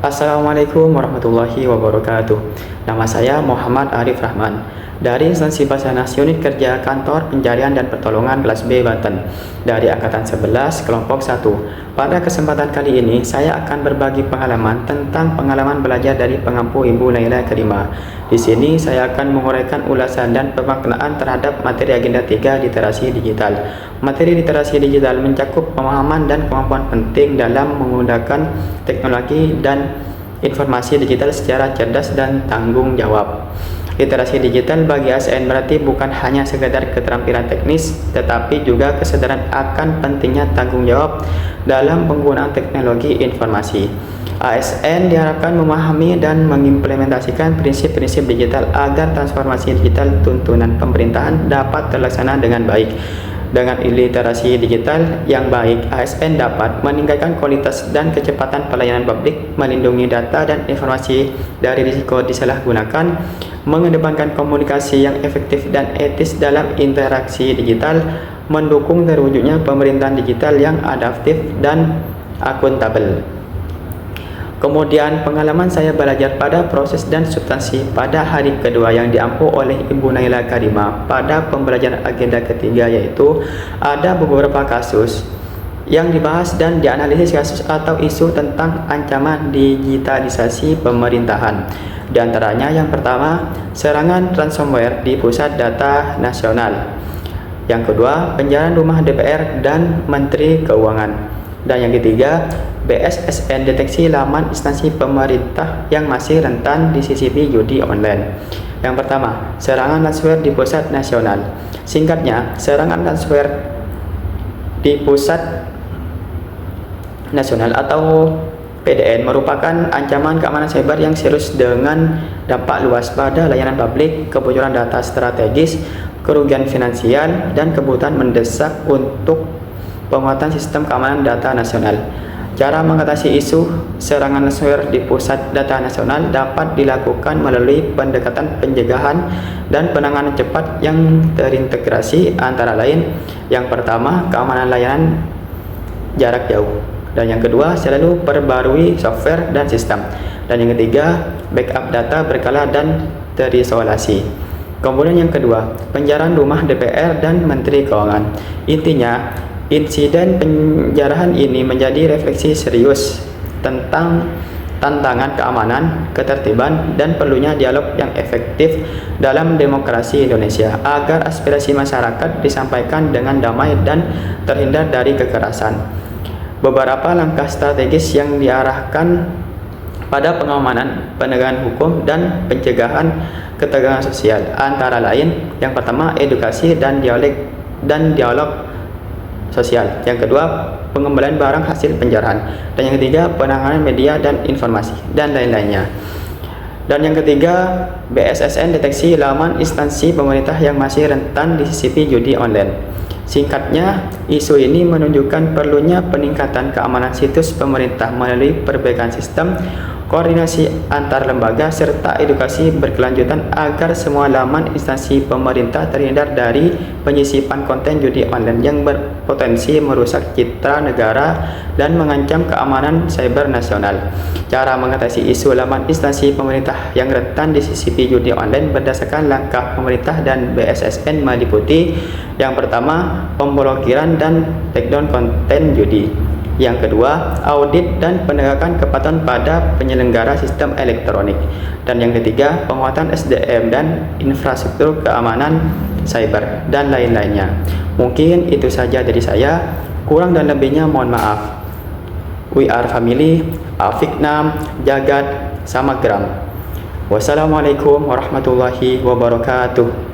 Assalamualaikum warahmatullahi wabarakatuh. Nama saya Muhammad Arif Rahman dari Instansi Bahasa Nas Unit Kerja Kantor Pencarian dan Pertolongan kelas B Banten dari Angkatan 11 Kelompok 1. Pada kesempatan kali ini saya akan berbagi pengalaman tentang pengalaman belajar dari pengampu Ibu Naila Karima. Di sini saya akan menguraikan ulasan dan pemaknaan terhadap materi agenda 3 literasi digital. Materi literasi digital mencakup pemahaman dan kemampuan penting dalam menggunakan teknologi dan informasi digital secara cerdas dan tanggung jawab. Literasi digital bagi ASN berarti bukan hanya sekedar keterampilan teknis, tetapi juga kesadaran akan pentingnya tanggung jawab dalam penggunaan teknologi informasi. ASN diharapkan memahami dan mengimplementasikan prinsip-prinsip digital agar transformasi digital tuntunan pemerintahan dapat terlaksana dengan baik. Dengan literasi digital yang baik, ASN dapat meningkatkan kualitas dan kecepatan pelayanan publik, melindungi data dan informasi dari risiko disalahgunakan, mengedepankan komunikasi yang efektif dan etis dalam interaksi digital, mendukung terwujudnya pemerintahan digital yang adaptif dan akuntabel. Kemudian pengalaman saya belajar pada proses dan substansi pada hari kedua yang diampu oleh Ibu Naila Karima pada pembelajaran agenda ketiga, yaitu ada beberapa kasus yang dibahas dan dianalisis kasus atau isu tentang ancaman digitalisasi pemerintahan. Di antaranya yang pertama, serangan ransomware di Pusat Data Nasional. Yang kedua, penjarahan rumah DPR dan Menteri Keuangan. Dan yang ketiga, BSSN deteksi laman instansi pemerintah yang masih rentan disisipi judi online. Yang pertama, serangan ransomware di Pusat Nasional. Singkatnya, serangan ransomware di Pusat Nasional atau PDN merupakan ancaman keamanan cyber yang serius dengan dampak luas pada layanan publik, kebocoran data strategis, kerugian finansial, dan kebutuhan mendesak untuk penguatan sistem keamanan data nasional. Cara mengatasi isu serangan ransomware di Pusat Data Nasional dapat dilakukan melalui pendekatan pencegahan dan penanganan cepat yang terintegrasi, antara lain yang pertama, keamanan layanan jarak jauh, dan yang kedua, selalu perbarui software dan sistem, dan yang ketiga, backup data berkala dan terisolasi. Kemudian yang kedua, penjarahan rumah DPR dan Menteri Keuangan. Intinya, insiden penjarahan ini menjadi refleksi serius tentang tantangan keamanan, ketertiban, dan perlunya dialog yang efektif dalam demokrasi Indonesia agar aspirasi masyarakat disampaikan dengan damai dan terhindar dari kekerasan. Beberapa langkah strategis yang diarahkan pada pengamanan, penegakan hukum, dan pencegahan ketegangan sosial, antara lain yang pertama, edukasi dan dialog sosial. Yang kedua, pengembalian barang hasil penjarahan. Dan yang ketiga, penanganan media dan informasi, dan lain-lainnya. Dan yang ketiga, BSSN deteksi laman instansi pemerintah yang masih rentan disisipi judi online. Singkatnya, isu ini menunjukkan perlunya peningkatan keamanan situs pemerintah melalui perbaikan sistem, koordinasi antar lembaga, serta edukasi berkelanjutan agar semua laman instansi pemerintah terhindar dari penyisipan konten judi online yang berpotensi merusak citra negara dan mengancam keamanan cyber nasional. Cara mengatasi isu laman instansi pemerintah yang rentan disisipi judi online berdasarkan langkah pemerintah dan BSSN meliputi: yang pertama, pemblokiran dan takedown konten judi. Yang kedua, audit dan penegakan kepatuhan pada penyelenggara sistem elektronik. Dan yang ketiga, penguatan SDM dan infrastruktur keamanan cyber, dan lain-lainnya. Mungkin itu saja dari saya, kurang dan lebihnya mohon maaf. We are family, Afiknam, Jagat, Samagram. Wassalamualaikum warahmatullahi wabarakatuh.